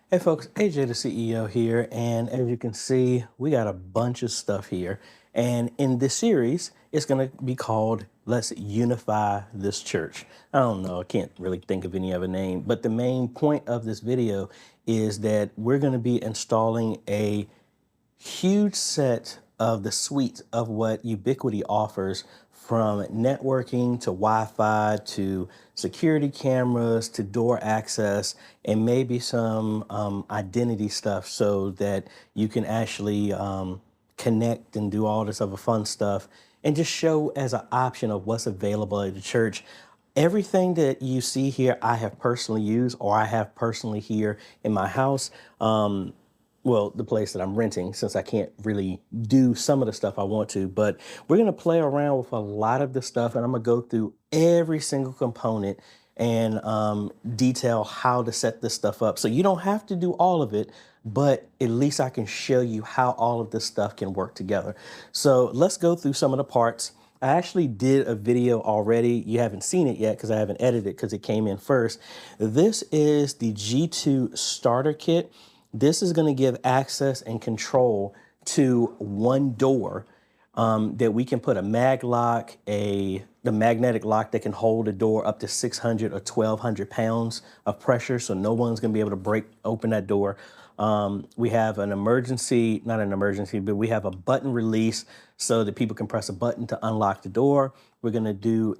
Hey folks, AJ the CEO here, and as you can see, we got a bunch of stuff here. And in this series, it's going to be called Let's Unify This Church. I don't know, I can't really think of any other name, but the main point of this video is that we're going to be installing a huge set of the suite of what Ubiquiti offers, from networking to Wi-Fi to security cameras to door access, and maybe some identity stuff so that you can actually connect and do all this other fun stuff, and just show as an option of what's available at the church. Everything that you see here, I have personally used, or I have personally here in my house. Well, the place that I'm renting, since I can't really do some of the stuff I want to, but we're going to play around with a lot of the stuff, and I'm going to go through every single component and detail how to set this stuff up. So you don't have to do all of it, but at least I can show you how all of this stuff can work together. So let's go through some of the parts. I actually did a video already. You haven't seen it yet because I haven't edited it because it came in first. This is the G2 starter kit. This is going to give access and control to one door that we can put a mag lock, the magnetic lock that can hold a door up to 600 or 1,200 pounds of pressure, so no one's going to be able to break open that door. We have an emergency, not an emergency, but we have a button release so that people can press a button to unlock the door. We're going to do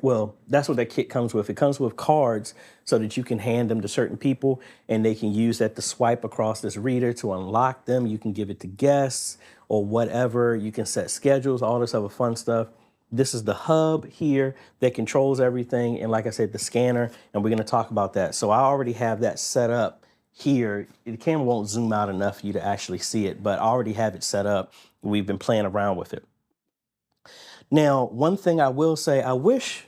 well, that's what that kit comes with. It comes with cards so that you can hand them to certain people and they can use that to swipe across this reader to unlock them. You can give it to guests or whatever. You can set schedules, all this other fun stuff. This is the hub here that controls everything. And like I said, the scanner, and we're going to talk about that. So I already have that set up here. The camera won't zoom out enough for you to actually see it, but I already have it set up. We've been playing around with it. Now, one thing I will say, I wish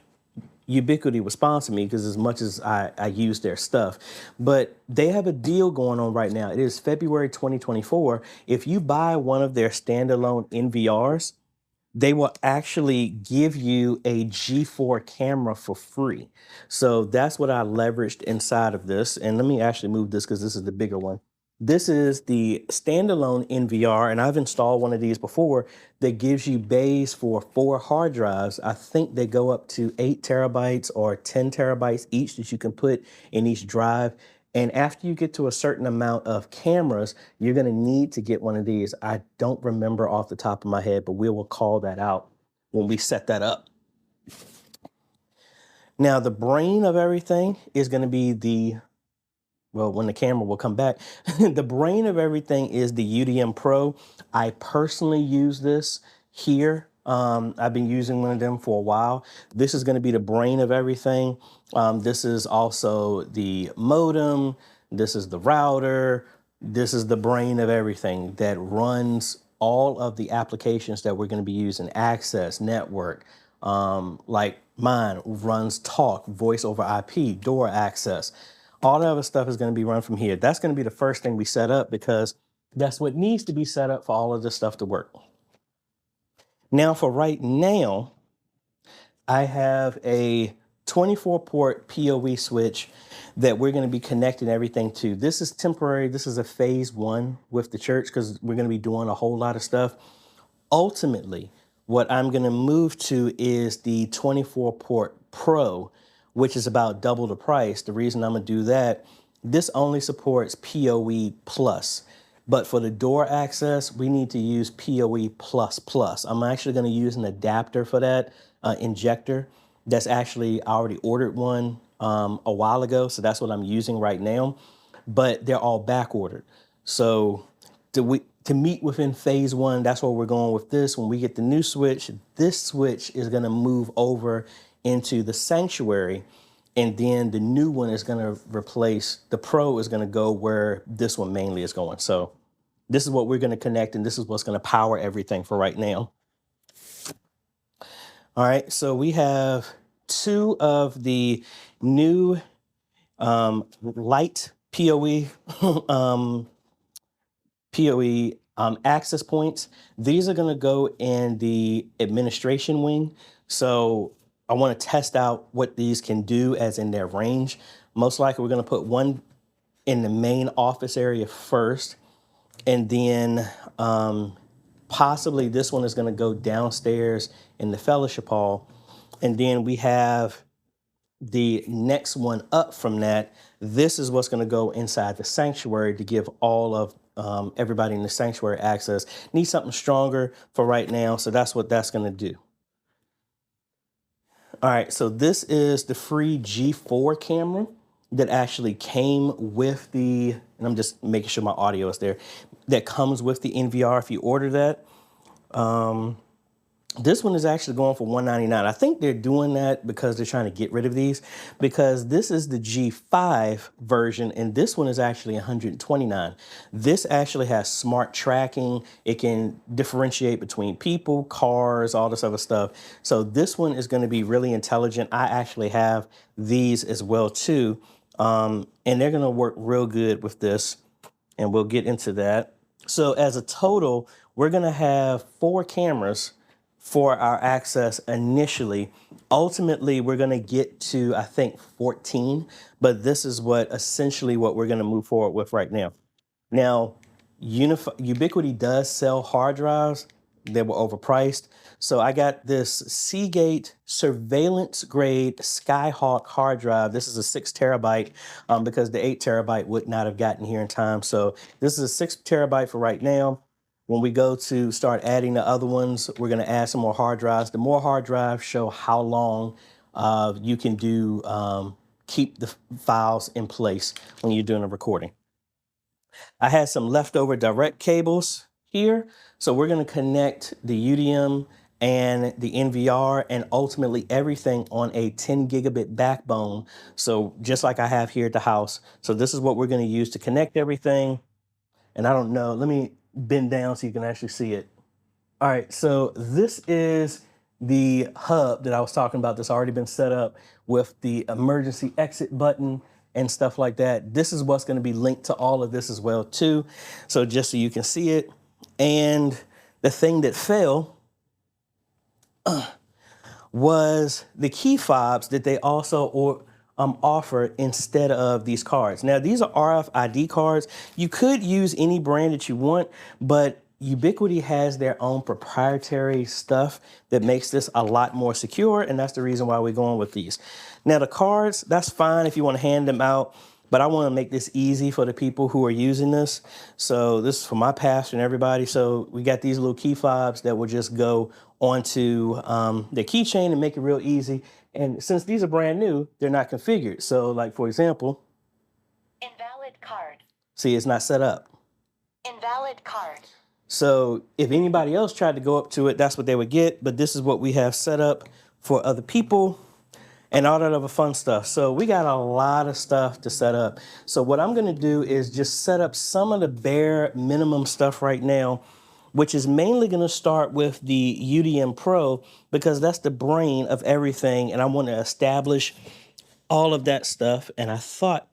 Ubiquiti would sponsor me, because as much as I use their stuff, but they have a deal going on right now. It is February 2024. If you buy one of their standalone NVRs, they will actually give you a G4 camera for free. So that's what I leveraged inside of this. And let me actually move this because this is the bigger one. This is the standalone NVR, and I've installed one of these before that gives you bays for 4 hard drives. I think they go up to 8 terabytes or 10 terabytes each that you can put in each drive. And after you get to a certain amount of cameras, you're going to need to get one of these. I don't remember off the top of my head, but we will call that out when we set that up. Now, the brain of everything is going to be when the camera will come back, the brain of everything is the UDM Pro. I personally use this here. I've been using one of them for a while. This is going to be the brain of everything. This is also the modem. This is the router. This is the brain of everything that runs all of the applications that we're going to be using: access, network, like mine runs talk, voice over IP, door access. All the other stuff is going to be run from here. That's going to be the first thing we set up, because that's what needs to be set up for all of this stuff to work. Now, for right now, I have a 24-port POE switch that we're going to be connecting everything to. This is temporary. This is a phase 1 with the church, because we're going to be doing a whole lot of stuff. Ultimately, what I'm going to move to is the 24-port Pro, which is about double the price. The reason I'm going to do that, this only supports PoE plus. But for the door access, we need to use PoE++. I'm actually going to use an adapter for that, injector. That's actually, I already ordered one a while ago, so that's what I'm using right now. But they're all back ordered. So to meet within phase 1, that's where we're going with this. When we get the new switch, this switch is going to move over into the sanctuary, and then the new one is going to replace, the Pro is going to go where this one mainly is going. So this is what we're going to connect, and this is what's going to power everything for right now. All right, so we have 2 of the new light PoE access points. These are going to go in the administration wing. So I want to test out what these can do as in their range. Most likely we're going to put one in the main office area first, and then possibly this one is going to go downstairs in the fellowship hall, and then we have the next one up from that. This is what's going to go inside the sanctuary to give all of everybody in the sanctuary access. Need something stronger for right now, so that's what that's going to do. All right, so this is the free G4 camera that actually came with the, and I'm just making sure my audio is there, that comes with the NVR if you order that. This one is actually going for $199. I think they're doing that because they're trying to get rid of these, because this is the G5 version and this one is actually $129. This actually has smart tracking. It can differentiate between people, cars, all this other stuff. So this one is going to be really intelligent. I actually have these as well too. And they're going to work real good with this, and we'll get into that. So as a total, we're going to have 4 cameras for our access initially. Ultimately, we're going to get to, I think, 14, but this is essentially what we're going to move forward with right now. Now, Ubiquiti does sell hard drives. They were overpriced. So I got this Seagate surveillance grade Skyhawk hard drive. This is a 6 terabyte because the 8 terabyte would not have gotten here in time. So this is a 6 terabyte for right now. When we go to start adding the other ones, we're going to add some more hard drives. The more hard drives show how long you can do keep the files in place when you're doing a recording. I had some leftover direct cables here. So we're going to connect the UDM and the NVR and ultimately everything on a 10 gigabit backbone. So just like I have here at the house. So this is what we're going to use to connect everything. And I don't know, let me bend down so you can actually see it. All right, so this is the hub that I was talking about that's already been set up with the emergency exit button and stuff like that. This is what's going to be linked to all of this as well too. So just so you can see it. And the thing that fell was the key fobs that they also offer instead of these cards. Now, these are RFID cards. You could use any brand that you want, but Ubiquiti has their own proprietary stuff that makes this a lot more secure, and that's the reason why we're going with these. Now, the cards, that's fine if you want to hand them out, but I want to make this easy for the people who are using this. So this is for my pastor and everybody. So we got these little key fobs that will just go onto the keychain and make it real easy. And since these are brand new, they're not configured. So like, for example, invalid card. See, it's not set up. Invalid card. So if anybody else tried to go up to it, that's what they would get. But this is what we have set up for other people and all that other fun stuff. So we got a lot of stuff to set up. So what I'm going to do is just set up some of the bare minimum stuff right now, which is mainly going to start with the UDM Pro because that's the brain of everything. And I want to establish all of that stuff. And I thought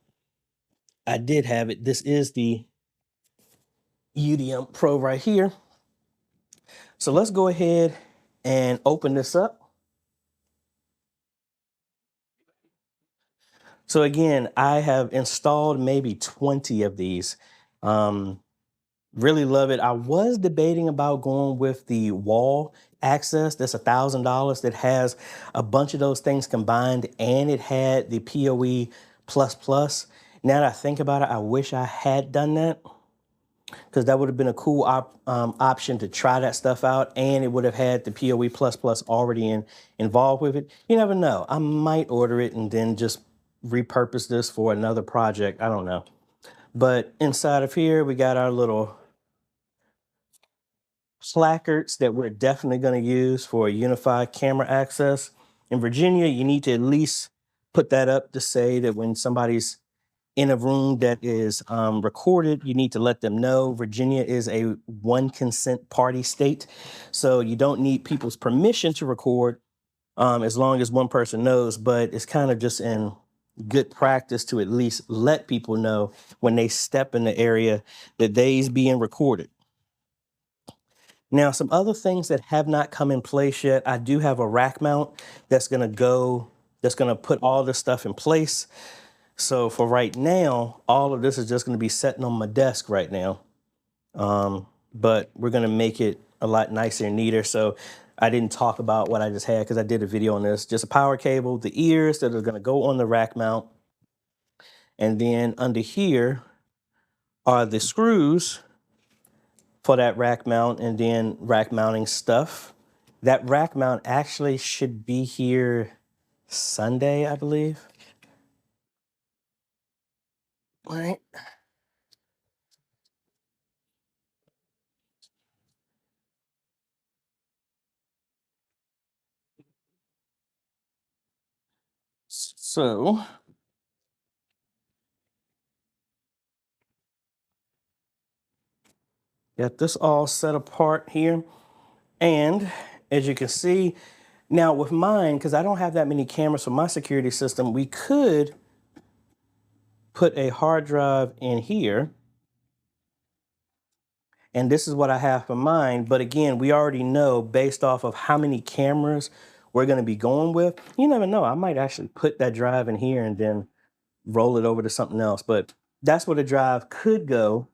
I did have it. This is the UDM Pro right here. So let's go ahead and open this up. So again, I have installed maybe 20 of these. Really love it. I was debating about going with the wall access. That's $1,000 that has a bunch of those things combined, and it had the PoE++. Now that I think about it, I wish I had done that because that would have been a cool option to try that stuff out, and it would have had the PoE++ already involved with it. You never know. I might order it and then just repurpose this for another project. I don't know. But inside of here, we got our little placards that we're definitely going to use for Unifi camera access. In Virginia, you need to at least put that up to say that when somebody's in a room that is recorded, you need to let them know. Virginia is a one consent party state, so you don't need people's permission to record as long as one person knows, but it's kind of just in good practice to at least let people know when they step in the area that they's being recorded. Now, some other things that have not come in place yet, I do have a rack mount that's going to put all this stuff in place. So for right now, all of this is just going to be sitting on my desk right now. But we're going to make it a lot nicer and neater. So I didn't talk about what I just had because I did a video on this. Just a power cable, the ears that are going to go on the rack mount. And then under here are the screws for that rack mount and then rack mounting stuff. That rack mount actually should be here Sunday, I believe. All right. So got this all set apart here. And as you can see, now with mine, because I don't have that many cameras for my security system, we could put a hard drive in here. And this is what I have for mine. But again, we already know based off of how many cameras we're going to be going with. You never know. I might actually put that drive in here and then roll it over to something else. But that's where the drive could go.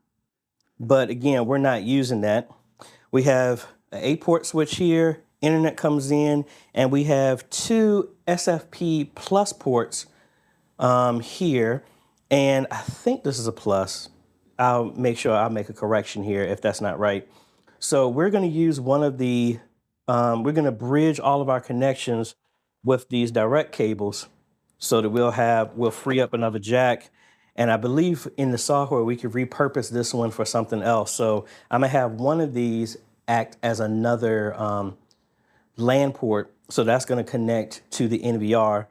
But again, we're not using that. We have an 8-port switch here. Internet comes in. And we have 2 SFP plus ports here. And I think this is a plus. I'll make sure I'll make a correction here if that's not right. So we're going to use one of the, we're going to bridge all of our connections with these direct cables so that we'll free up another jack. And I believe in the software, we could repurpose this one for something else. So I'm going to have one of these act as another LAN port. So that's going to connect to the NVR.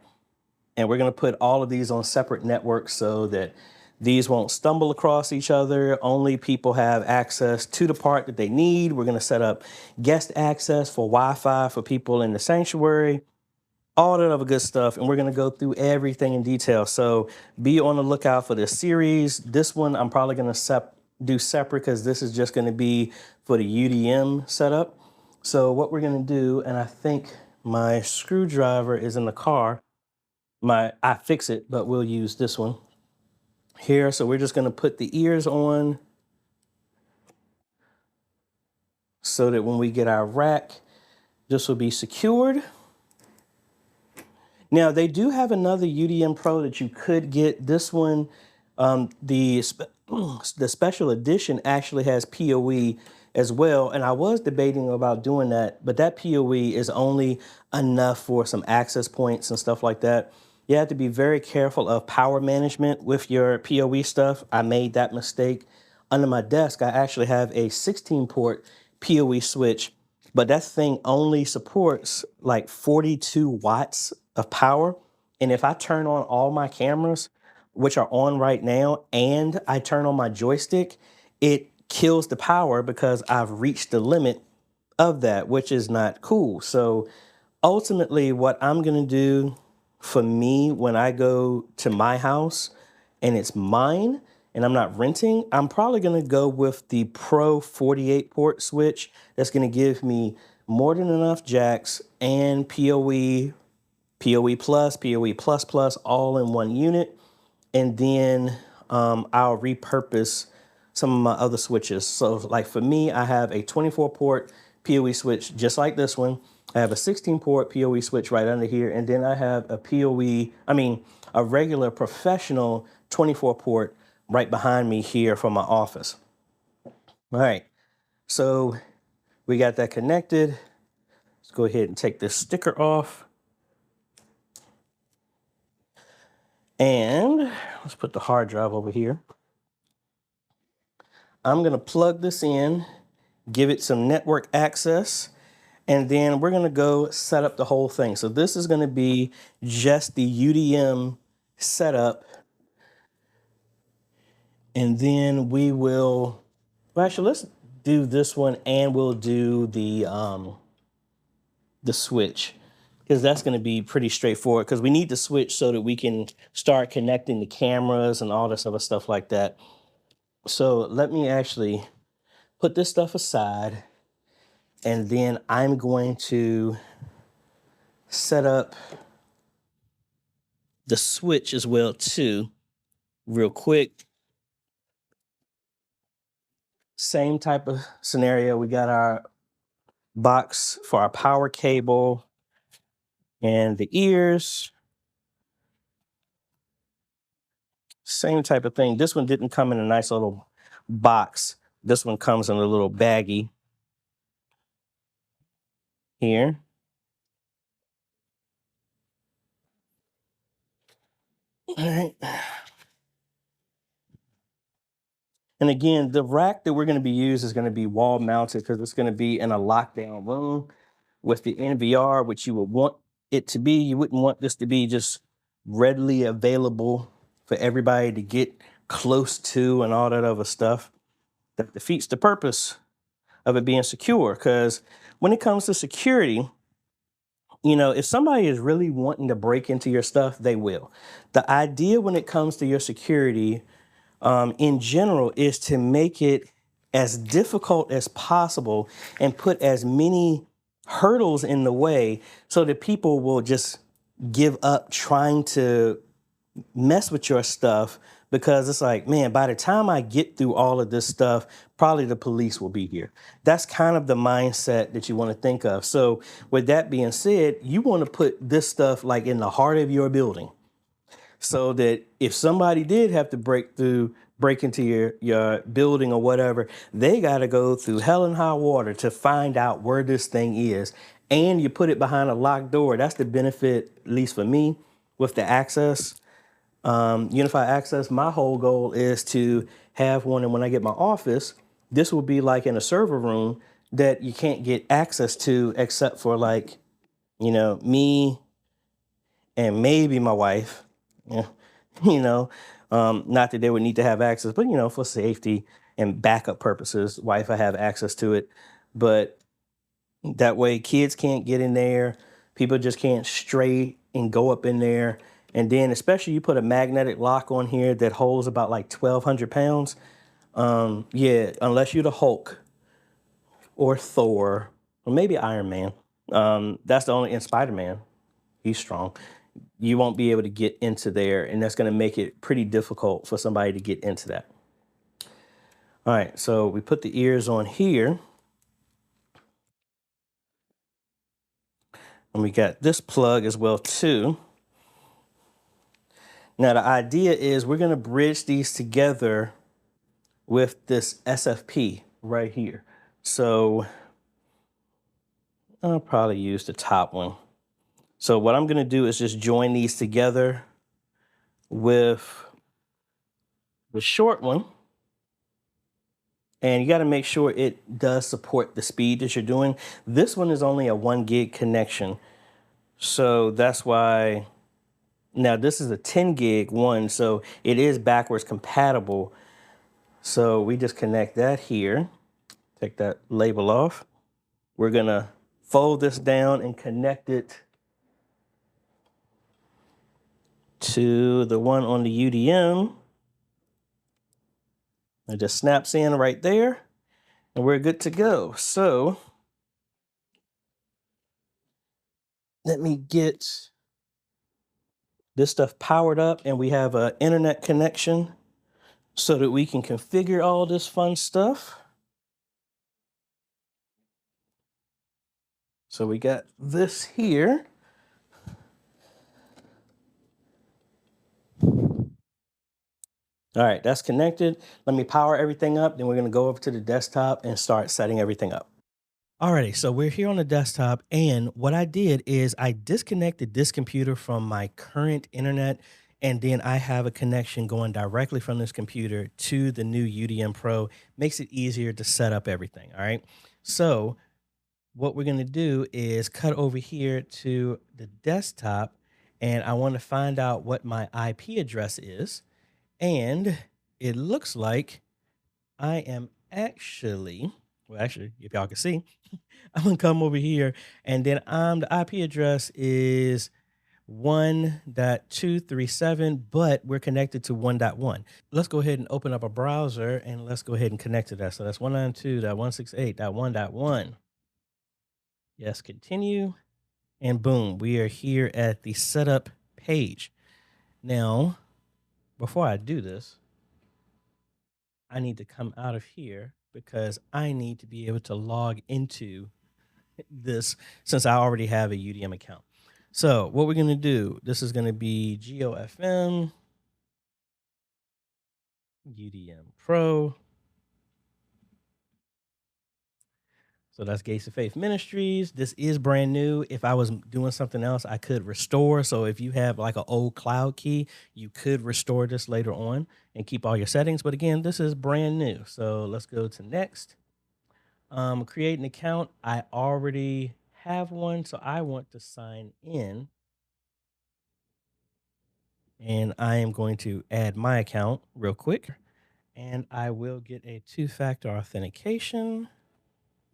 And we're going to put all of these on separate networks so that these won't stumble across each other. Only people have access to the part that they need. We're going to set up guest access for Wi-Fi for people in the sanctuary, all that other good stuff. And we're going to go through everything in detail. So be on the lookout for this series. This one I'm probably going to do separate because this is just going to be for the UDM setup. So what we're going to do, and I think my screwdriver is in the car. I fix it, but we'll use this one here. So we're just going to put the ears on so that when we get our rack, this will be secured. Now they do have another UDM Pro that you could get. This one, the special edition actually has PoE as well. And I was debating about doing that, but that PoE is only enough for some access points and stuff like that. You have to be very careful of power management with your PoE stuff. I made that mistake. Under my desk, I actually have a 16-port PoE switch, but that thing only supports like 42 watts of power. And if I turn on all my cameras, which are on right now, and I turn on my joystick, it kills the power because I've reached the limit of that, which is not cool. So ultimately, what I'm going to do for me when I go to my house and it's mine and I'm not renting, I'm probably going to go with the Pro 48-port switch. That's going to give me more than enough jacks and PoE, PoE plus, PoE plus plus, all in one unit. And then I'll repurpose some of my other switches. So like for me, I have a 24-port PoE switch just like this one. I have a 16-port PoE switch right under here. And then I have a regular professional 24-port right behind me here from my office. All right, so we got that connected. Let's go ahead and take this sticker off. And let's put the hard drive over here. I'm going to plug this in, give it some network access, and then we're going to go set up the whole thing. So this is going to be just the UDM setup. And then well, actually, let's do this one and we'll do the switch, because that's going to be pretty straightforward, because we need the switch so that we can start connecting the cameras and all this other stuff like that. So let me actually put this stuff aside, and then I'm going to set up the switch as well too. real quick. Same type of scenario. We got our box for our power cable and the ears. Same type of thing. This one didn't come in a nice little box. This one comes in a little baggie here. All right. And again, the rack that we're going to be used is going to be wall mounted because it's going to be in a lockdown room with the NVR, which you would want it to be. You wouldn't want this to be just readily available for everybody to get close to and all that other stuff. That defeats the purpose of it being secure. Because when it comes to security, you know, if somebody is really wanting to break into your stuff, they will. The idea when it comes to your security in general is to make it as difficult as possible and put as many hurdles in the way so that people will just give up trying to mess with your stuff, because it's like, man, by the time I get through all of this stuff, probably the police will be here. That's kind of the mindset that you want to think of. So with that being said, you want to put this stuff like in the heart of your building, so that if somebody did have to break into your building or whatever, they got to go through hell and high water to find out where this thing is. And you put it behind a locked door. That's the benefit, at least for me, with the access. Unifi Access, my whole goal is to have one, and when I get my office, this will be like in a server room that you can't get access to except for, like, you know, me and maybe my wife. Yeah. You know, not that they would need to have access, but, you know, for safety and backup purposes, Wi-Fi have access to it. But that way kids can't get in there. People just can't stray and go up in there. And then especially you put a magnetic lock on here that holds about like 1,200 pounds. Yeah, unless you're the Hulk or Thor or maybe Iron Man. That's the only, and Spider-Man, he's strong. You won't be able to get into there, and that's going to make it pretty difficult for somebody to get into that. All right, so we put the ears on here. And we got this plug as well too. Now the idea is we're going to bridge these together with this SFP right here. So I'll probably use the top one. So what I'm going to do is just join these together with the short one. And you got to make sure it does support the speed that you're doing. This one is only a 1 gig connection. So that's why, now this is a 10 gig one, so it is backwards compatible. So we just connect that here, take that label off. We're going to fold this down and connect it to the one on the UDM. It just snaps in right there, and we're good to go. So let me get this stuff powered up, and we have an internet connection so that we can configure all this fun stuff. So we got this here. All right, that's connected. Let me power everything up. Then we're going to go over to the desktop and start setting everything up. Alrighty, so we're here on the desktop, and what I did is I disconnected this computer from my current internet, and then I have a connection going directly from this computer to the new UDM Pro. Makes it easier to set up everything. All right, so what we're going to do is cut over here to the desktop, and I want to find out what my IP address is. And it looks like I am actually, well, actually, if y'all can see, I'm gonna come over here, and then the IP address is 1.237, but we're connected to 1.1. Let's go ahead and open up a browser, and let's go ahead and connect to that. So that's 192.168.1.1. Yes, continue, and boom, we are here at the setup page. Now, before I do this, I need to come out of here because I need to be able to log into this since I already have a UDM account. So what we're going to do, this is going to be GOFM, UDM Pro. So that's Gates of Faith Ministries. This is brand new. If I was doing something else, I could restore. So if you have like an old cloud key, you could restore this later on and keep all your settings. But again, this is brand new. So let's go to next. Create an account. I already have one, so I want to sign in. And I am going to add my account real quick. And I will get a two-factor authentication.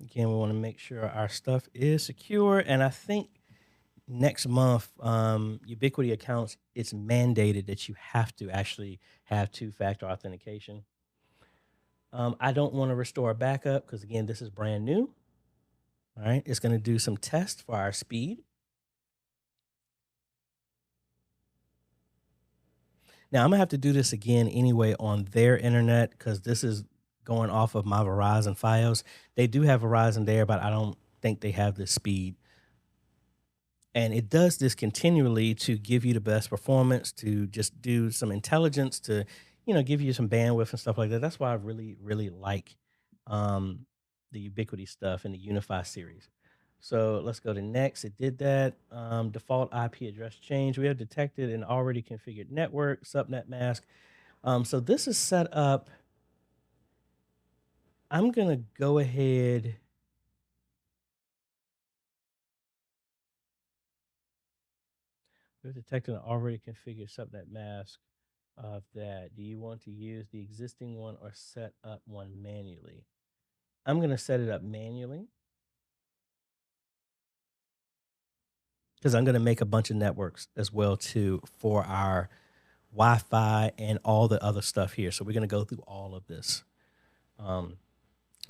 Again, we want to make sure our stuff is secure. And I think next month, Ubiquiti accounts, it's mandated that you have to actually have two-factor authentication. I don't want to restore a backup because, again, this is brand new. All right, it's going to do some tests for our speed. Now, I'm going to have to do this again anyway on their internet because this is going off of my Verizon Fios. They do have Verizon there, but I don't think they have the speed. And it does this continually to give you the best performance, to just do some intelligence, to, give you some bandwidth and stuff like that. That's why I really, really like the Ubiquiti stuff in the Unifi series. So let's go to next. It did that. Default IP address change. We have detected an already configured network, subnet mask. So this is set up. I'm going to go ahead. We've detected an already configured subnet mask of that. Do you want to use the existing one or set up one manually? I'm going to set it up manually because I'm going to make a bunch of networks as well too for our Wi-Fi and all the other stuff here. So we're going to go through all of this.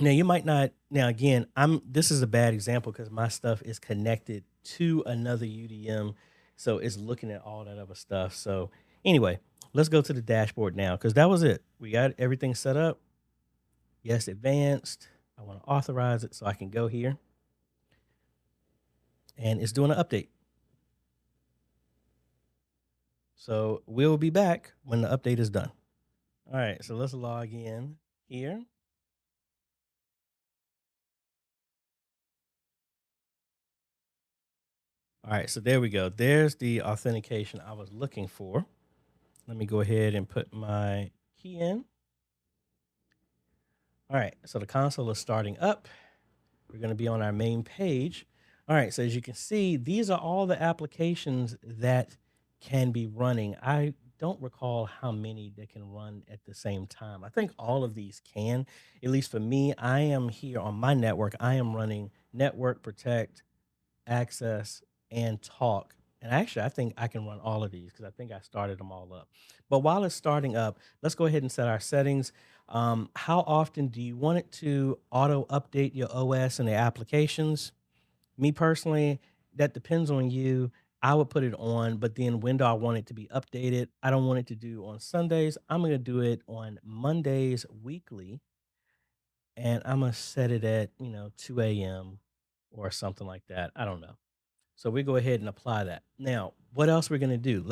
Now you might not. Now again, This is a bad example because my stuff is connected to another UDM, so it's looking at all that other stuff. So anyway, let's go to the dashboard now because that was it. We got everything set up. Yes, advanced. I want to authorize it so I can go here, and it's doing an update. So we'll be back when the update is done. All right, so let's log in here. All right, so there we go. There's the authentication I was looking for. Let me go ahead and put my key in. All right, so the console is starting up. We're going to be on our main page. All right, so as you can see, these are all the applications that can be running. I don't recall how many that can run at the same time. I think all of these can. At least for me, I am here on my network. I am running Network, Protect, Access, and Talk. And actually, I think I can run all of these because I think I started them all up. But while it's starting up, let's go ahead and set our settings. How often do you want it to auto update your OS and the applications? Me personally, that depends on you. I would put it on, but then when do I want it to be updated? I don't want it to do on Sundays. I'm going to do it on Mondays weekly, and I'm going to set it at, 2 a.m. or something like that. I don't know. So we go ahead and apply that. Now, what else we're going to do?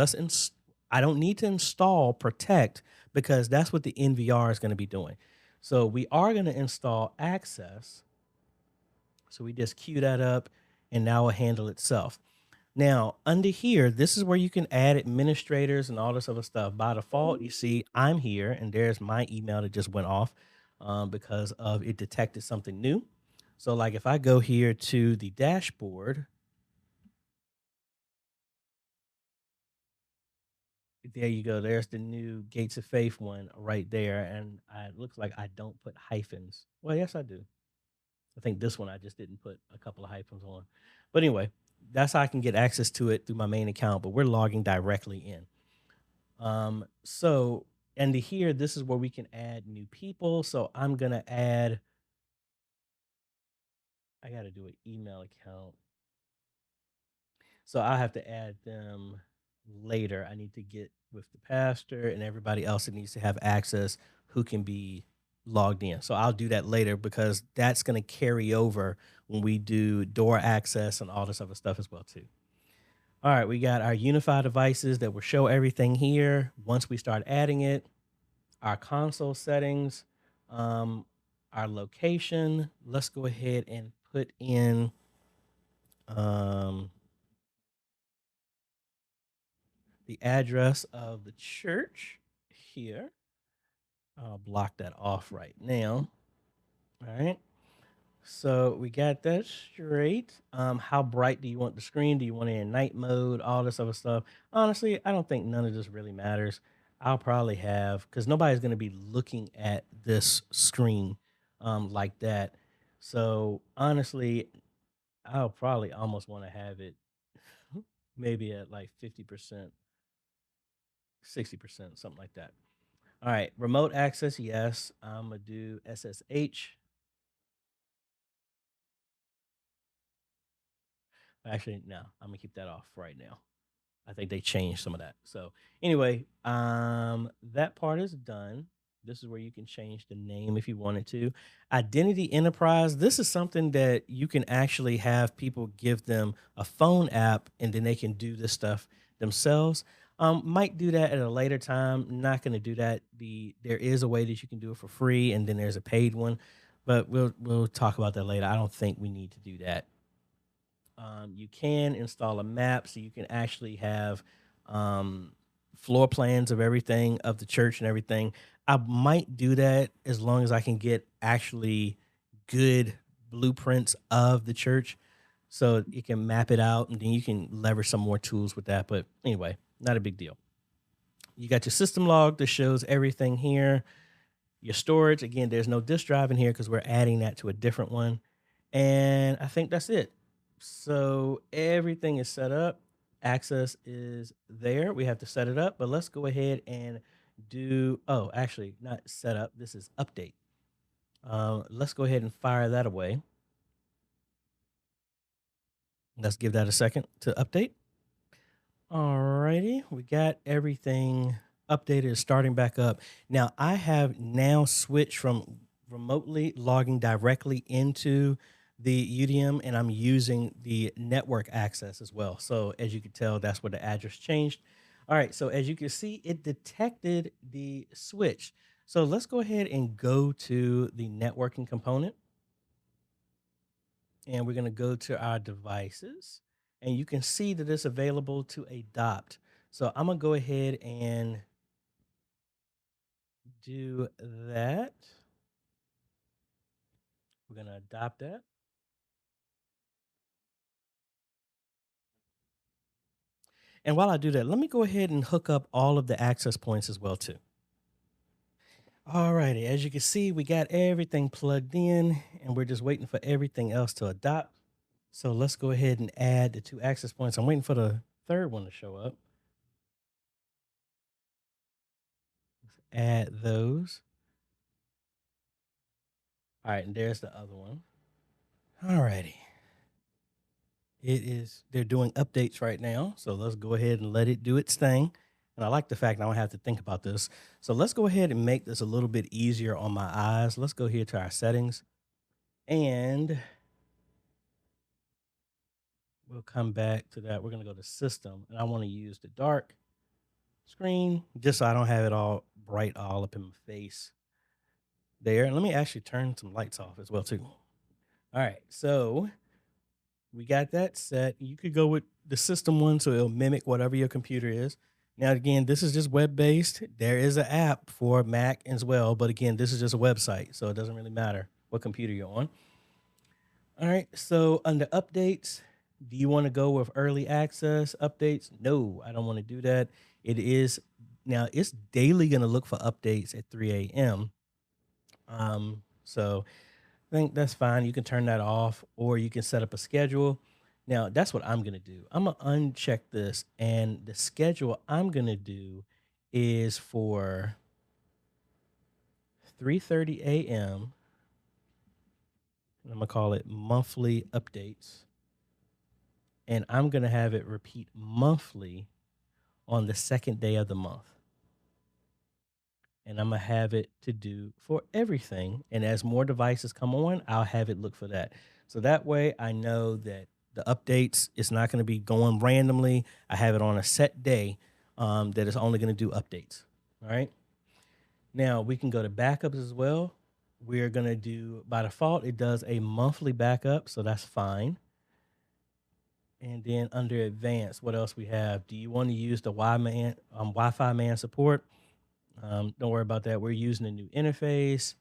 I don't need to install Protect because that's what the NVR is going to be doing. So we are going to install Access. So we just queue that up and now it'll handle itself. Now, under here, this is where you can add administrators and all this other stuff. By default, you see I'm here and there's my email that just went off because of it detected something new. So like if I go here to the dashboard, there you go. There's the new Gates of Faith one right there. And it looks like I don't put hyphens. Well, yes, I do. I think this one I just didn't put a couple of hyphens on. But anyway, that's how I can get access to it through my main account, but we're logging directly in. So, and to here, this is where we can add new people. So I'm going to add, I got to do an email account. So I have to add them later. I need to get with the pastor and everybody else that needs to have access who can be logged in. So I'll do that later because that's going to carry over when we do door access and all this other stuff as well too. All right, we got our Unifi devices that will show everything here once we start adding it, our console settings, um, our location. Let's go ahead and put in um, the address of the church here. I'll block that off right now. All right. So we got that straight. How bright do you want the screen? Do you want it in night mode? All this other stuff. Honestly, I don't think none of this really matters. I'll probably have because nobody's going to be looking at this screen like that. So honestly, I'll probably almost want to have it maybe at like 50%, 60%, something like that. All right, remote access, yes. I'm gonna do SSH. Actually, no, I'm gonna keep that off right now. I think they changed some of that. So anyway, that part is done. This is where you can change the name if you wanted to. Identity Enterprise. This is something that you can actually have people give them a phone app and then they can do this stuff themselves. Might do that at a later time. Not going to do that. There is a way that you can do it for free, and then there's a paid one, but we'll talk about that later. I don't think we need to do that. You can install a map so you can actually have floor plans of everything of the church and everything. I might do that as long as I can get actually good blueprints of the church so you can map it out and then you can leverage some more tools with that. But anyway, not a big deal. You got your system log that shows everything here. Your storage, again, there's no disk drive in here because we're adding that to a different one. And I think that's it. So everything is set up. Access is there. We have to set it up, but let's go ahead and do, oh, actually, not set up. This is update. Let's go ahead and fire that away. Let's give that a second to update. Alrighty, we got everything updated, starting back up. Now I have now switched from remotely logging directly into the UDM and I'm using the network access as well. So as you can tell, that's where the address changed. All right, so as you can see, it detected the switch. So let's go ahead and go to the networking component and we're going to go to our devices and you can see that it's available to adopt. So I'm going to go ahead and do that. We're going to adopt that. And while I do that, let me go ahead and hook up all of the access points as well too. All righty, as you can see, we got everything plugged in and we're just waiting for everything else to adopt. So let's go ahead and add the 2 access points. I'm waiting for the third one to show up. Let's add those. All right, and there's the other one. All righty. They're doing updates right now. So let's go ahead and let it do its thing. And I like the fact I don't have to think about this. So let's go ahead and make this a little bit easier on my eyes. Let's go here to our settings and we'll come back to that. We're going to go to system and I want to use the dark screen just so I don't have it all bright all up in my face there. And let me actually turn some lights off as well too. All right. So we got that set. You could go with the system one, so it'll mimic whatever your computer is. Now, again, this is just web-based. There is an app for Mac as well, but again, this is just a website, so it doesn't really matter what computer you're on. All right, so under updates, do you want to go with early access updates? No, I don't want to do that. It is now it's daily going to look for updates at 3 a.m. So I think that's fine. You can turn that off or you can set up a schedule. Now, that's what I'm going to do. I'm going to uncheck this, and the schedule I'm going to do is for 3:30 a.m. I'm going to call it monthly updates. And I'm going to have it repeat monthly on the second day of the month. And I'm going to have it to do for everything. And as more devices come on, I'll have it look for that. So that way I know that the updates is not going to be going randomly. I have it on a set day that is only going to do updates. All right. Now we can go to backups as well. We're going to do, by default, it does a monthly backup. So that's fine. And then under advanced, what else we have? Do you want to use the Wi-Fi man support? Don't worry about that. We're using a new interface.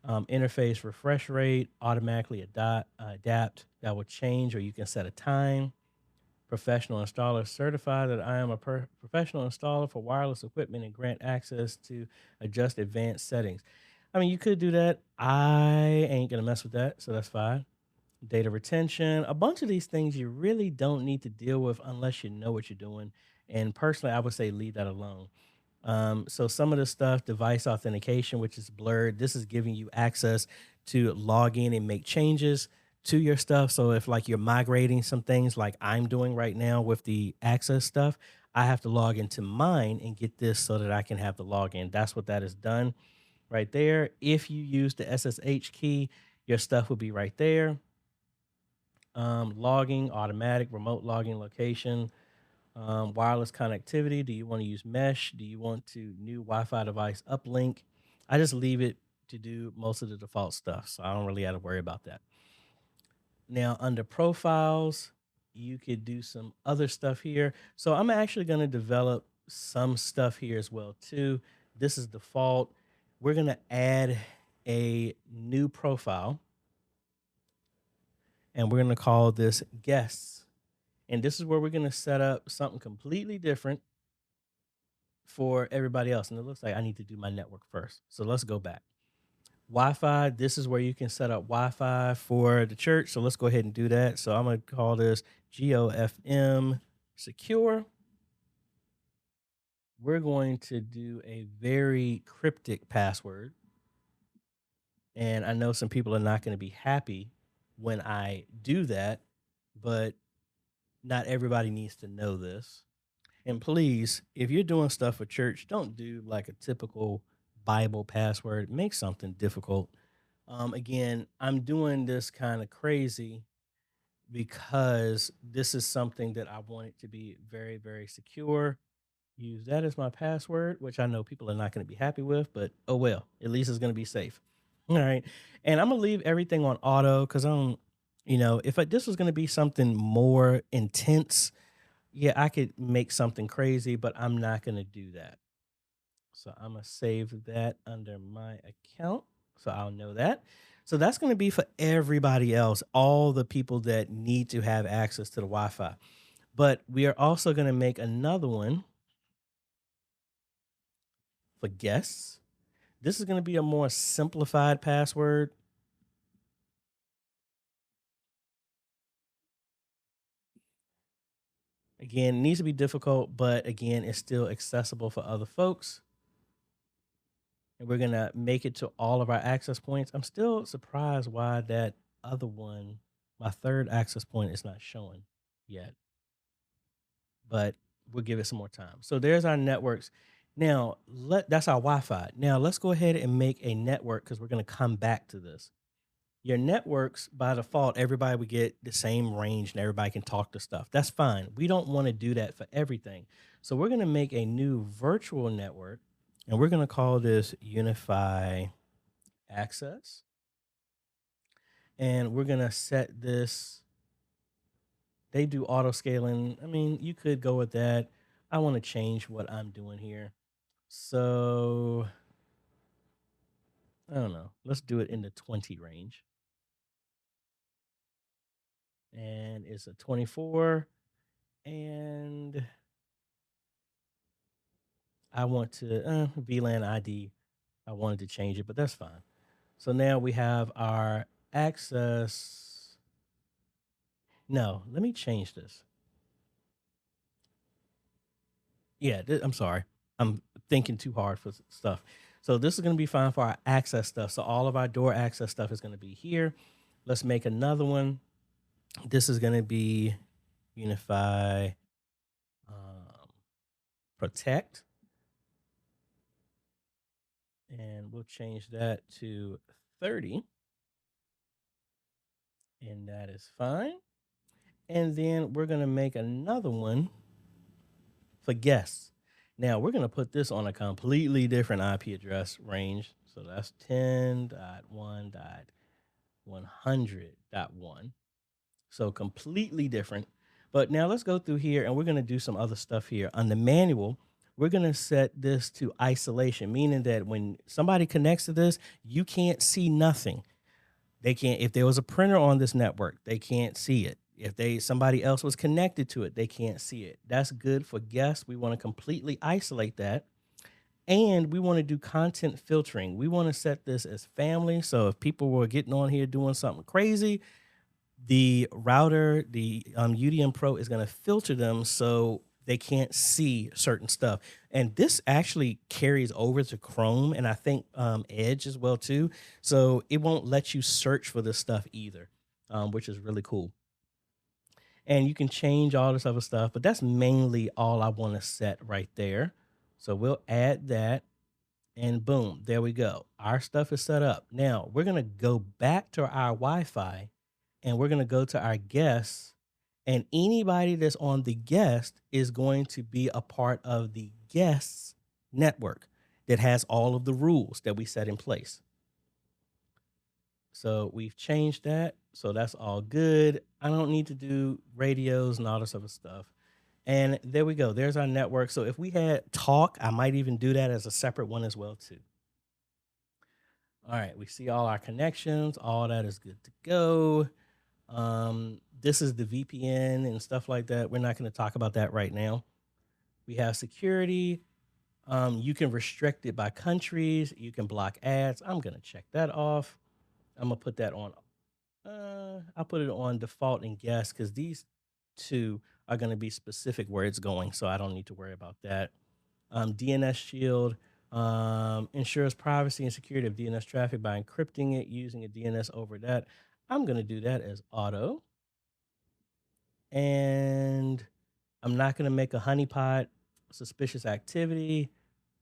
Interface refresh rate, automatically adapt. That will change, or you can set a time. Professional installer certified that I am a professional installer for wireless equipment and grant access to adjust advanced settings. I mean, you could do that. I ain't going to mess with that, so that's fine. Data retention, a bunch of these things you really don't need to deal with unless you know what you're doing. And personally, I would say leave that alone. So some of the stuff, device authentication, which is blurred, this is giving you access to log in and make changes to your stuff. So if like you're migrating some things like I'm doing right now with the access stuff, I have to log into mine and get this so that I can have the login. That's what that is done right there. If you use the SSH key, your stuff will be right there. Logging, automatic, remote logging location. Wireless connectivity. Do you want to use mesh? Do you want to new Wi-Fi device uplink? I just leave it to do most of the default stuff, so I don't really have to worry about that. Now under profiles, you could do some other stuff here. So I'm actually going to develop some stuff here as well too. This is default. We're going to add a new profile, and we're going to call this guests. And this is where we're going to set up something completely different for everybody else. And it looks like I need to do my network first. So let's go back. Wi-Fi, this is where you can set up Wi-Fi for the church. So let's go ahead and do that. So I'm going to call this GOFM secure. We're going to do a very cryptic password. And I know some people are not going to be happy when I do that, but not everybody needs to know this. And please, if you're doing stuff for church, don't do like a typical Bible password. Make something difficult. Again, I'm doing this kind of crazy because this is something that I want it to be very, very secure. Use that as my password, which I know people are not going to be happy with, but oh well, at least it's going to be safe. All right. And I'm going to leave everything on auto because I don't, if this was going to be something more intense, yeah, I could make something crazy, but I'm not going to do that. So I'm going to save that under my account. So I'll know that. So that's going to be for everybody else, all the people that need to have access to the Wi-Fi. But we are also going to make another one for guests. This is going to be a more simplified password. Again, it needs to be difficult, but again, it's still accessible for other folks. And we're going to make it to all of our access points. I'm still surprised why that other one, my third access point, is not showing yet. But we'll give it some more time. So there's our networks. Now, that's our Wi-Fi. Now, let's go ahead and make a network because we're going to come back to this. Your networks, by default, everybody would get the same range and everybody can talk to stuff. That's fine. We don't want to do that for everything. So we're going to make a new virtual network. And we're going to call this Unifi Access. And we're going to set this. They do auto scaling. I mean, you could go with that. I want to change what I'm doing here. So, I don't know. Let's do it in the 20 range. And it's a 24. And I want to, VLAN ID. I wanted to change it, but that's fine. So now we have our access. No, let me change this. Yeah, I'm sorry. I'm thinking too hard for stuff. So this is going to be fine for our access stuff. So all of our door access stuff is going to be here. Let's make another one. This is going to be Unifi protect. And we'll change that to 30. And that is fine. And then we're going to make another one for guests. Now we're going to put this on a completely different IP address range. So that's 10.1.100.1. So completely different. But now let's go through here and we're going to do some other stuff here. On the manual, we're going to set this to isolation, meaning that when somebody connects to this, you can't see nothing. They can't, if there was a printer on this network, they can't see it. If somebody else was connected to it, they can't see it. That's good for guests. We want to completely isolate that. And we want to do content filtering. We want to set this as family. So if people were getting on here doing something crazy, the router, the UDM Pro is going to filter them so they can't see certain stuff. And this actually carries over to Chrome and I think Edge as well too. So it won't let you search for this stuff either, which is really cool. And you can change all this other stuff, but that's mainly all I want to set right there. So we'll add that and boom, there we go. Our stuff is set up. Now we're going to go back to our Wi-Fi and we're going to go to our guests, and anybody that's on the guest is going to be a part of the guests network that has all of the rules that we set in place. So we've changed that. So that's all good. I don't need to do radios and all this other stuff. And there we go. There's our network. So if we had talk, I might even do that as a separate one as well too. All right, we see all our connections. All that is good to go. This is the VPN and stuff like that. We're not going to talk about that right now. We have security. You can restrict it by countries. You can block ads. I'm going to check that off. I'm going to put that on. I'll put it on default and guest because these two are going to be specific where it's going. So I don't need to worry about that. DNS shield ensures privacy and security of DNS traffic by encrypting it using a DNS over that. I'm going to do that as auto. And I'm not going to make a honeypot suspicious activity.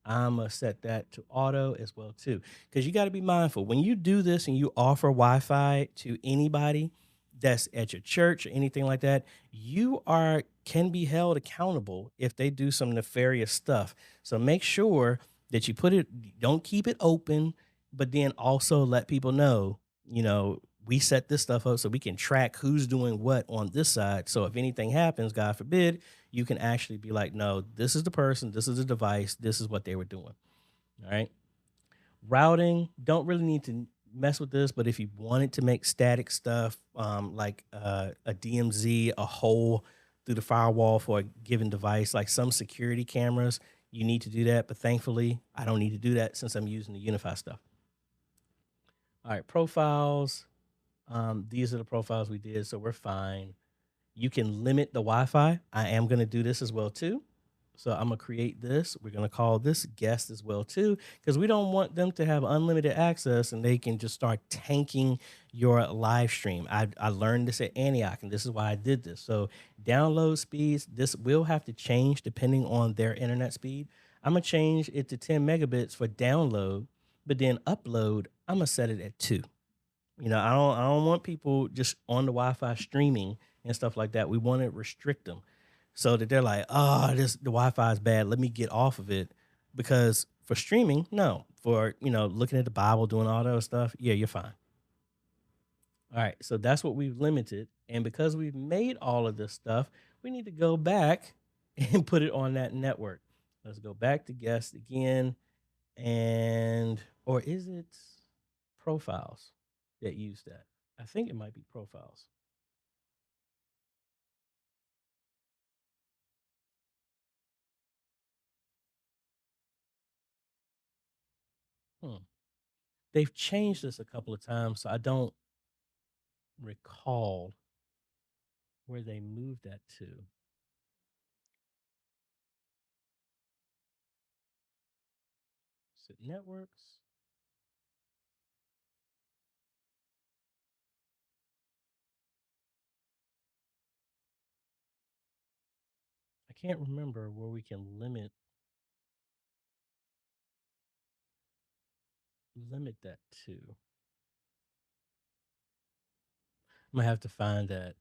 I'm going to set that to auto as well too. Because you got to be mindful. When you do this and you offer Wi-Fi to anybody that's at your church or anything like that, you can be held accountable if they do some nefarious stuff. So make sure that you don't keep it open, but then also let people know, we set this stuff up so we can track who's doing what on this side. So if anything happens, God forbid, you can actually be like, no, this is the person, this is the device, this is what they were doing. All right. Routing, don't really need to mess with this, but if you wanted to make static stuff like a DMZ, a hole through the firewall for a given device, like some security cameras, you need to do that. But thankfully, I don't need to do that since I'm using the Unifi stuff. All right, profiles. These are the profiles we did, so we're fine. You can limit the Wi-Fi. I am going to do this as well too. So I'm going to create this. We're going to call this guest as well too, because we don't want them to have unlimited access and they can just start tanking your live stream. I learned this at Antioch, and this is why I did this. So download speeds, this will have to change depending on their internet speed. I'm going to change it to 10 megabits for download, but then upload, I'm going to set it at 2. I don't want people just on the Wi-Fi streaming and stuff like that. We want to restrict them so that they're like, the Wi-Fi is bad. Let me get off of it. Because for streaming, no. For, looking at the Bible, doing all that stuff, yeah, you're fine. All right, so that's what we've limited. And because we've made all of this stuff, we need to go back and put it on that network. Let's go back to guest again. Or is it profiles that use that? I think it might be profiles. They've changed this a couple of times, so I don't recall where they moved that to. Is it networks? I can't remember where we can limit limit that to? I'm gonna have to find that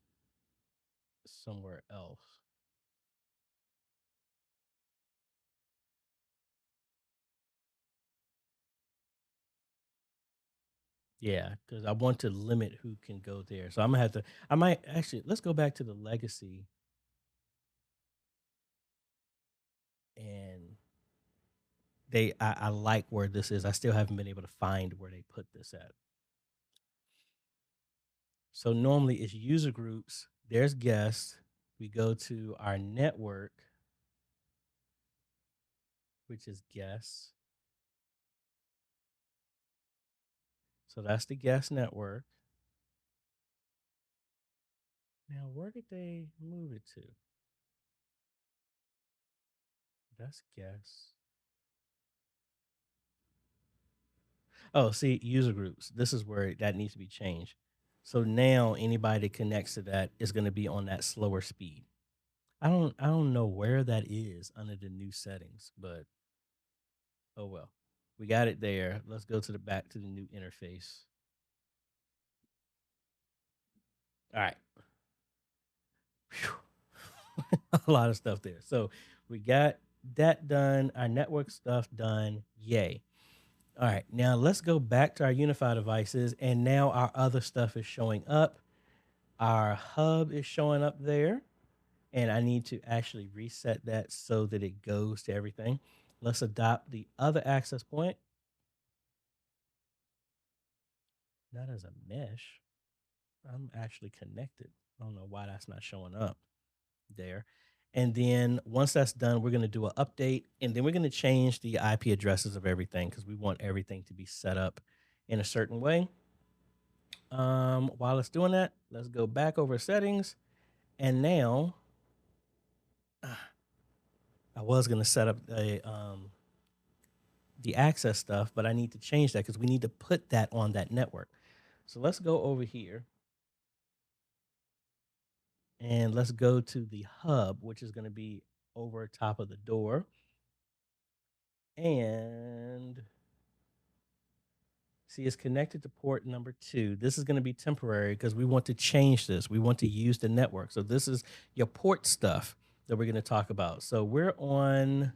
somewhere else. Yeah, because I want to limit who can go there. So I'm gonna have to. I might actually. Let's go back to the legacy and I like where this is. I still haven't been able to find where they put this at. So normally it's user groups, there's guests. We go to our network, which is guests. So that's the guest network. Now, where did they move it to? That's guests. Oh, see, user groups. This is where that needs to be changed. So now anybody that connects to that is going to be on that slower speed. I don't know where that is under the new settings, but oh well. We got it there. Let's go to the back to the new interface. All right. A lot of stuff there. So we got that done, our network stuff done. Yay. All right. Now let's go back to our Unifi devices. And now our other stuff is showing up. Our hub is showing up there. And I need to actually reset that so that it goes to everything. Let's adopt the other access point. Not as a mesh. I'm actually connected. I don't know why that's not showing up there. And then once that's done, we're going to do an update and then we're going to change the IP addresses of everything because we want everything to be set up in a certain way. While it's doing that, let's go back over settings. And now I was going to set up the access stuff, but I need to change that because we need to put that on that network. So let's go over here and let's go to the hub, which is going to be over top of the door. And see, it's connected to port number 2. This is going to be temporary because we want to change this. We want to use the network. So this is your port stuff that we're going to talk about. So we're on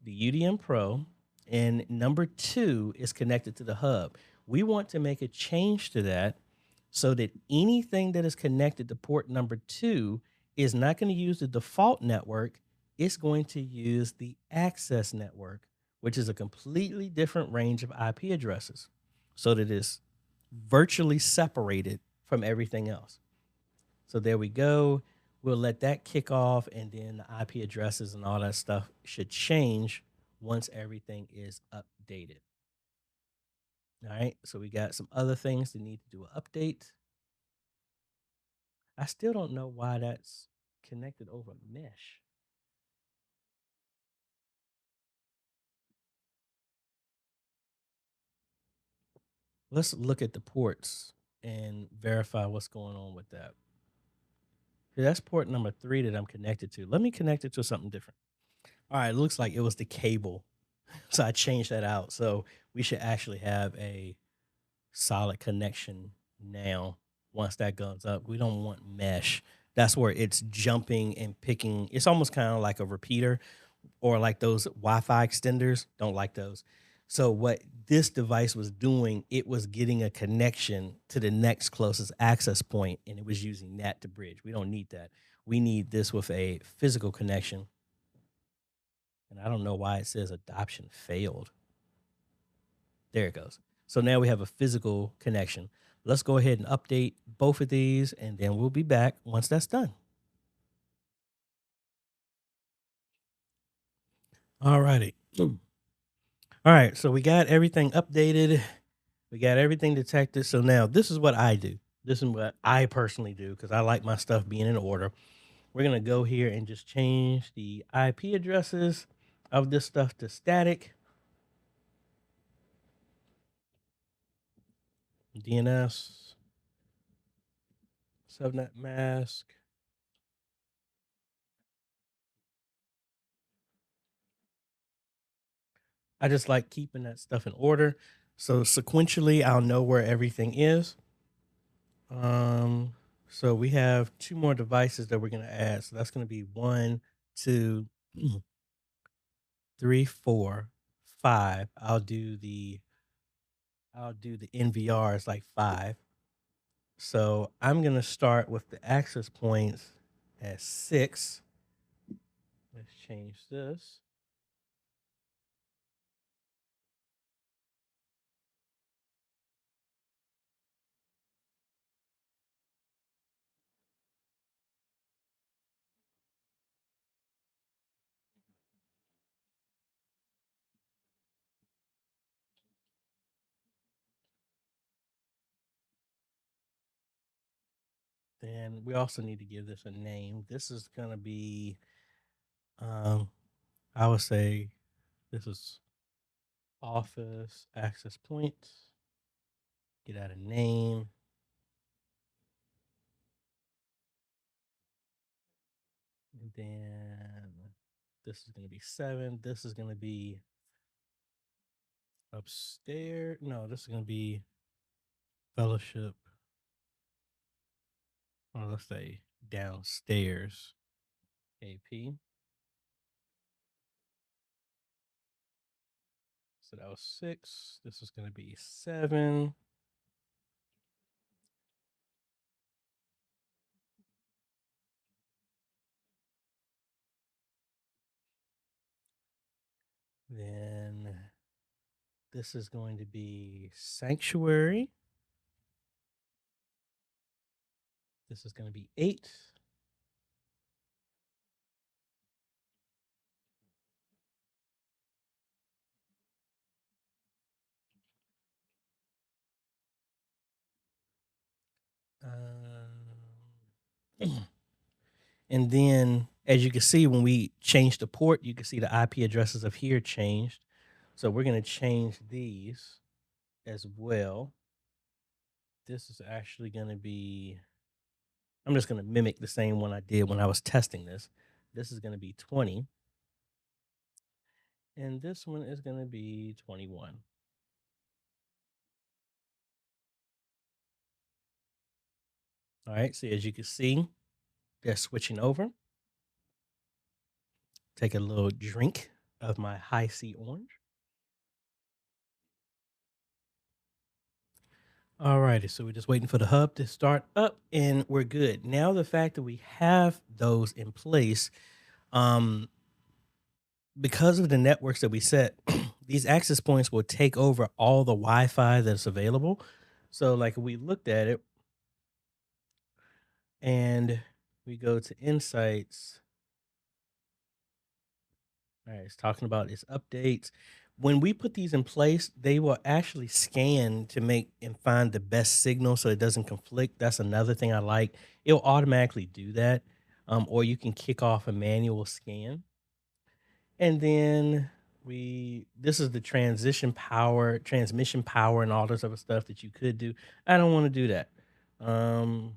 the UDM Pro, and number 2 is connected to the hub. We want to make a change to that so that anything that is connected to port number 2 is not going to use the default network. It's going to use the access network, which is a completely different range of IP addresses, so that it's virtually separated from everything else. So there we go. We'll let that kick off, and then the IP addresses and all that stuff should change once everything is updated. All right, so we got some other things that need to do an update. I still don't know why that's connected over mesh. Let's look at the ports and verify what's going on with that. That's port number 3 that I'm connected to. Let me connect it to something different. All right, it looks like it was the cable. So I changed that out. So we should actually have a solid connection now once that goes up. We don't want mesh. That's where it's jumping and picking. It's almost kind of like a repeater or like those Wi-Fi extenders. Don't like those. So what this device was doing, it was getting a connection to the next closest access point, and it was using that to bridge. We don't need that. We need this with a physical connection. And I don't know why it says adoption failed. There it goes. So now we have a physical connection. Let's go ahead and update both of these, and then we'll be back once that's done. All righty. All right, so we got everything updated. We got everything detected. So now this is what I do. This is what I personally do because I like my stuff being in order. We're going to go here and just change the IP addresses of this stuff to static. DNS, subnet mask. I just like keeping that stuff in order. So sequentially, I'll know where everything is. Um, so we have two more devices that we're gonna add. So that's gonna be 1, 2, 3, 4, 5. I'll do the NVRs like 5. So I'm gonna start with the access points at 6. Let's change this. Then we also need to give this a name. This is gonna be, um, I would say, this is office access point. Get out a name. And then this is gonna be 7. This is gonna be upstairs. No, this is gonna be fellowship. Or let's say downstairs. AP. So that was 6. This is gonna be 7. Then this is going to be sanctuary. This is going to be 8. And then, as you can see, when we change the port, you can see the IP addresses of here changed. So we're going to change these as well. This is actually going to be, I'm just going to mimic the same one I did when I was testing this. This is going to be 20. And this one is going to be 21. All right. So as you can see, they're switching over. Take a little drink of my high C orange. All righty, so we're just waiting for the hub to start up and we're good. Now the fact that we have those in place, um, because of the networks that we set, these access points will take over all the Wi-Fi that's available. So like we looked at it and we go to insights. All right, it's talking about its updates. When we put these in place, they will actually scan to make and find the best signal so it doesn't conflict. That's another thing I like. It'll automatically do that. Or you can kick off a manual scan. And then this is the transmission power, and all this other stuff that you could do. I don't want to do that. Um,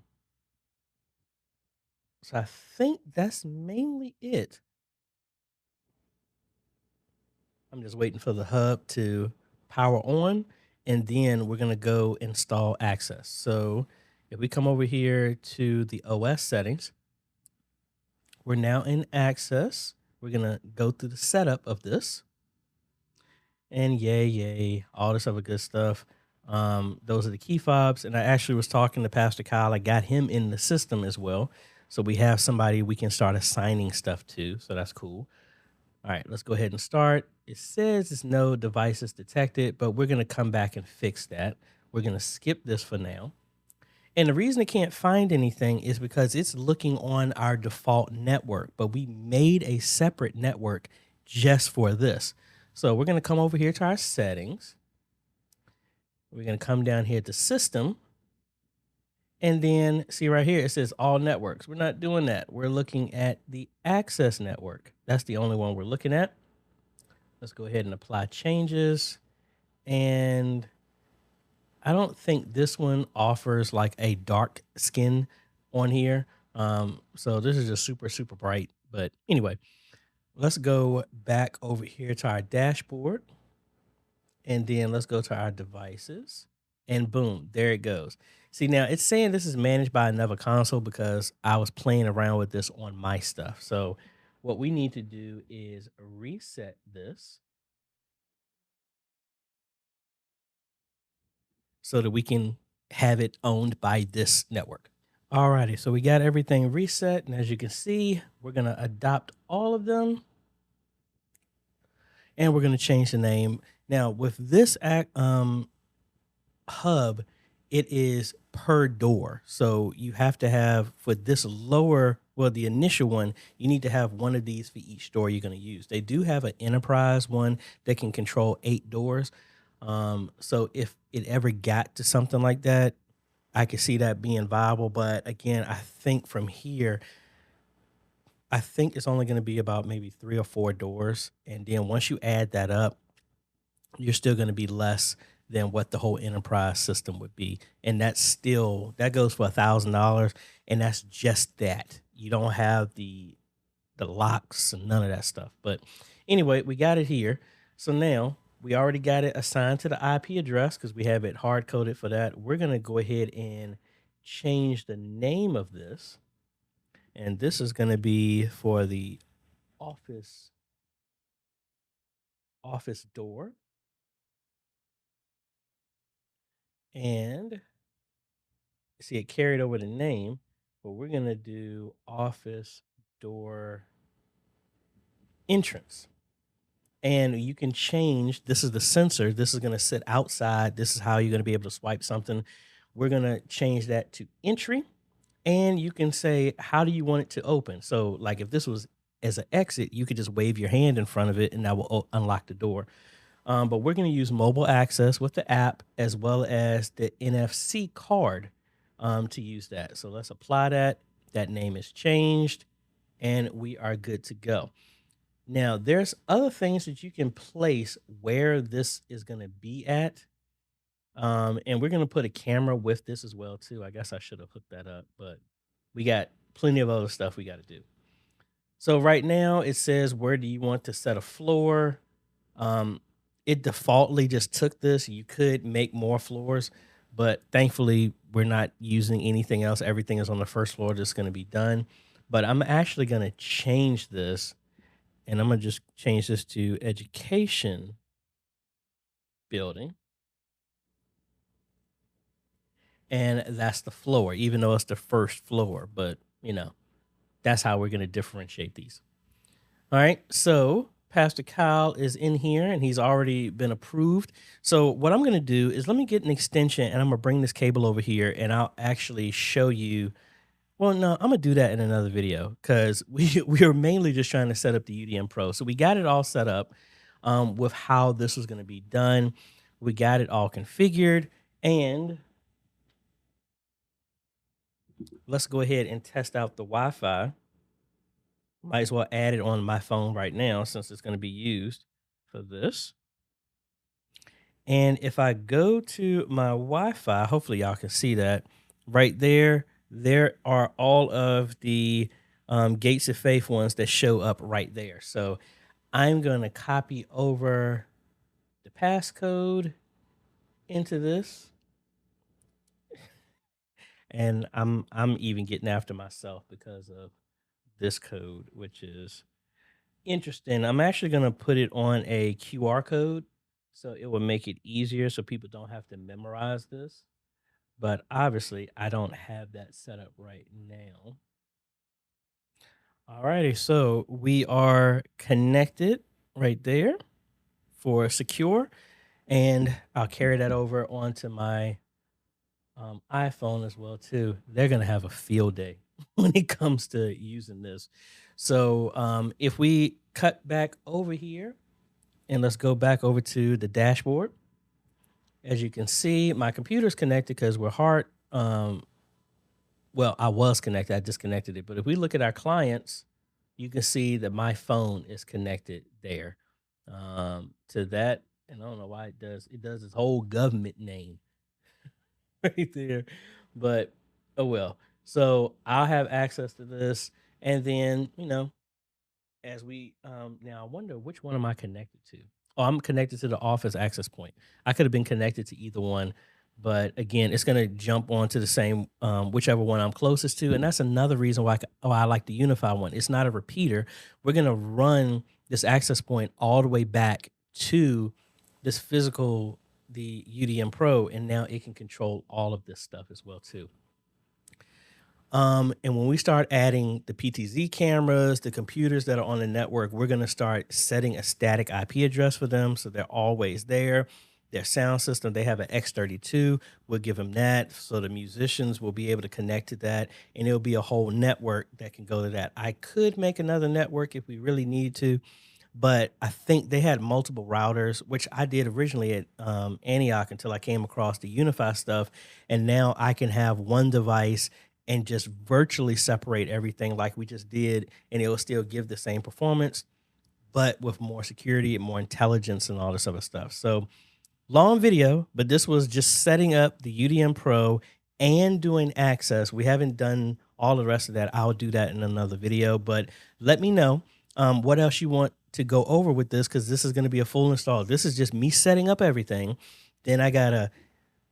so I think that's mainly it. I'm just waiting for the hub to power on, and then we're going to go install access. So if we come over here to the OS settings, we're now in access. We're going to go through the setup of this, and yay, all this other good stuff. Those are the key fobs. And I actually was talking to Pastor Kyle. I got him in the system as well. So we have somebody we can start assigning stuff to. So that's cool. All right, let's go ahead and start. It says it's no devices detected, but we're going to come back and fix that. We're going to skip this for now. And the reason it can't find anything is because it's looking on our default network, but we made a separate network just for this. So we're going to come over here to our settings. We're going to come down here to system. And then see right here, it says all networks. We're not doing that. We're looking at the access network. That's the only one we're looking at. Let's go ahead and apply changes. And I don't think this one offers like a dark skin on here. So this is just super, super bright. But anyway, let's go back over here to our dashboard. And then let's go to our devices. And boom, there it goes. See, now it's saying this is managed by another console because I was playing around with this on my stuff. So what we need to do is reset this so that we can have it owned by this network. Alrighty, so we got everything reset. And as you can see, we're going to adopt all of them and we're going to change the name. Now with this hub, it is per door. So you have to have for this lower, well, the initial one, you need to have one of these for each door you're going to use. They do have an enterprise one that can control 8 doors. So if it ever got to something like that, I could see that being viable. But again, I think from here, I think it's only going to be about maybe 3 or 4 doors. And then once you add that up, you're still going to be less than what the whole enterprise system would be. And that's still, that goes for $1,000. And that's just that. You don't have the locks and none of that stuff. But anyway, we got it here. So now we already got it assigned to the IP address because we have it hard coded for that. We're going to go ahead and change the name of this. And this is going to be for the office door. And see, it carried over the name, but we're going to do office door entrance. And you can change, this is the sensor. This is going to sit outside. This is how you're going to be able to swipe something. We're going to change that to entry. And you can say, how do you want it to open? So like if this was as an exit, you could just wave your hand in front of it and that will unlock the door. But we're going to use mobile access with the app as well as the NFC card to use that. So let's apply that. That name is changed and we are good to go. Now, there's other things that you can place where this is going to be at. And we're going to put a camera with this as well, too. I guess I should have hooked that up, but we got plenty of other stuff we got to do. So right now it says, where do you want to set a floor? It defaultly just took this. You could make more floors, but thankfully we're not using anything else. Everything is on the first floor that's going to be done. But I'm actually going to change this. And I'm going to just change this to education building. And that's the floor, even though it's the first floor. But, you know, that's how we're going to differentiate these. All right. So Pastor Kyle is in here and he's already been approved. So what I'm going to do is let me get an extension and I'm going to bring this cable over here and I'll actually show you. Well, no, I'm going to do that in another video because we are mainly just trying to set up the UDM Pro. So we got it all set up with how this was going to be done. We got it all configured. And let's go ahead and test out the Wi-Fi. Might as well add it on my phone right now since it's going to be used for this. And if I go to my Wi-Fi, hopefully y'all can see that right there. There are all of the Gates of Faith ones that show up right there. So I'm going to copy over the passcode into this. And I'm even getting after myself because of this code, which is interesting. I'm actually going to put it on a QR code so it will make it easier so people don't have to memorize this. But obviously, I don't have that set up right now. All righty, so we are connected right there for secure, and I'll carry that over onto my iPhone as well too. They're gonna have a field day when it comes to using this. So if we cut back over here, and let's go back over to the dashboard. As you can see, my computer's connected because we're hard. Well, I was connected. I disconnected it. But if we look at our clients, you can see that my phone is connected there to that. And I don't know why it does. It does its whole government name right there. But, oh well. So I'll have access to this. And then, you know, as we, now I wonder which one am I connected to? Oh, I'm connected to the office access point. I could have been connected to either one, but again, it's going to jump onto the same whichever one I'm closest to, and that's another reason why I like the Unifi one. It's not a repeater. We're going to run this access point all the way back to this physical the UDM Pro, and now it can control all of this stuff as well too. And when we start adding the PTZ cameras, the computers that are on the network, we're going to start setting a static IP address for them. So they're always there. Their sound system, they have an X32. We'll give them that. So the musicians will be able to connect to that. And it'll be a whole network that can go to that. I could make another network if we really need to, but I think they had multiple routers, which I did originally at Antioch until I came across the Unifi stuff. And now I can have one device and just virtually separate everything like we just did, and it will still give the same performance, but with more security and more intelligence and all this other stuff. So long video, but this was just setting up the UDM Pro and doing access. We haven't done all the rest of that. I'll do that in another video, but let me know what else you want to go over with this, because this is going to be a full install. This is just me setting up everything. Then I got to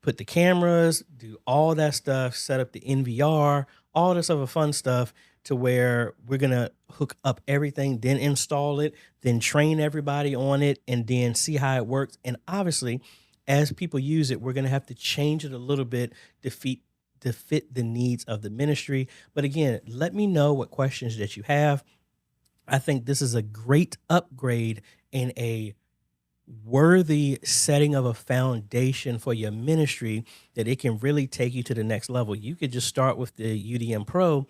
put the cameras, do all that stuff, set up the NVR, all this other fun stuff, to where we're going to hook up everything, then install it, then train everybody on it, and then see how it works. And obviously, as people use it, we're going to have to change it a little bit to fit the needs of the ministry. But again, let me know what questions that you have. I think this is a great upgrade and a worthy setting of a foundation for your ministry, that it can really take you to the next level. You could just start with the UDM Pro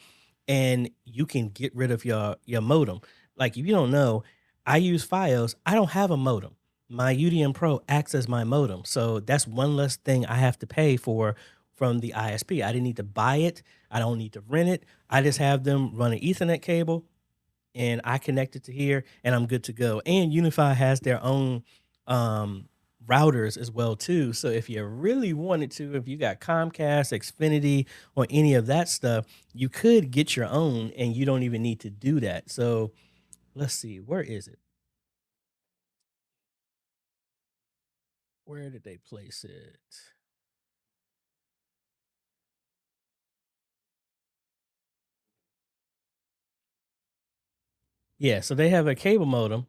and you can get rid of your modem. Like, if you don't know, I use Fios. I don't have a modem. My UDM Pro acts as my modem. So that's one less thing I have to pay for from the ISP. I didn't need to buy it. I don't need to rent it. I just have them run an Ethernet cable and I connect it to here and I'm good to go. And Unifi has their own routers as well too. So if you really wanted to, if you got Comcast, Xfinity, or any of that stuff, you could get your own and you don't even need to do that. So let's see, where is it? Where did they place it? Yeah, so they have a cable modem,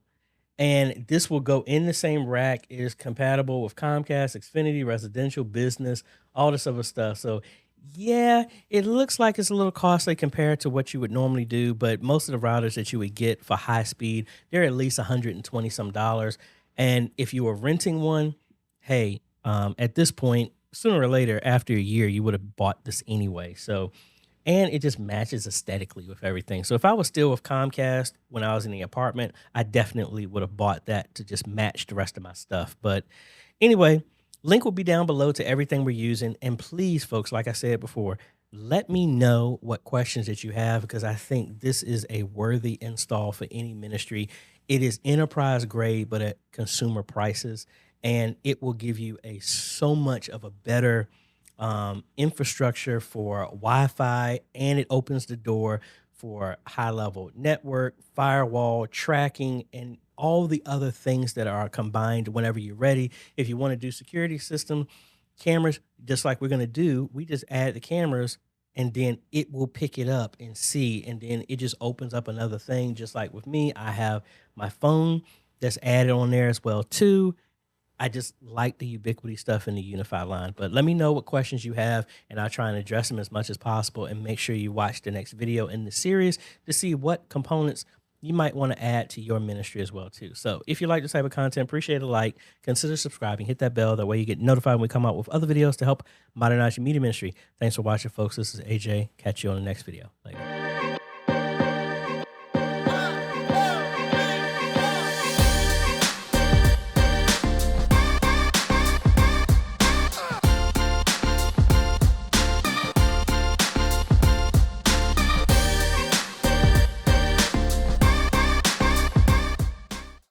and this will go in the same rack. It is compatible with Comcast, Xfinity, residential, business, all this other stuff. So yeah, it looks like it's a little costly compared to what you would normally do, but most of the routers that you would get for high speed, they're at least 120 some dollars. And if you were renting one, hey, at this point, sooner or later, after a year, you would have bought this anyway. So, and it just matches aesthetically with everything. So if I was still with Comcast when I was in the apartment, I definitely would have bought that to just match the rest of my stuff. But anyway, link will be down below to everything we're using. And please, folks, like I said before, let me know what questions that you have, because I think this is a worthy install for any ministry. It is enterprise grade, but at consumer prices, and it will give you so much of a better infrastructure for Wi-Fi, and it opens the door for high-level network, firewall, tracking, and all the other things that are combined whenever you're ready. If you want to do security system, cameras, just like we're going to do, we just add the cameras and then it will pick it up and see, and then it just opens up another thing. Just like with me, I have my phone that's added on there as well too. I just like the Ubiquiti stuff in the Unifi line. But let me know what questions you have, and I'll try and address them as much as possible. And make sure you watch the next video in the series to see what components you might want to add to your ministry as well too. So if you like this type of content, appreciate a like, consider subscribing, hit that bell. That way you get notified when we come out with other videos to help modernize your media ministry. Thanks for watching, folks. This is AJ. Catch you on the next video. Later.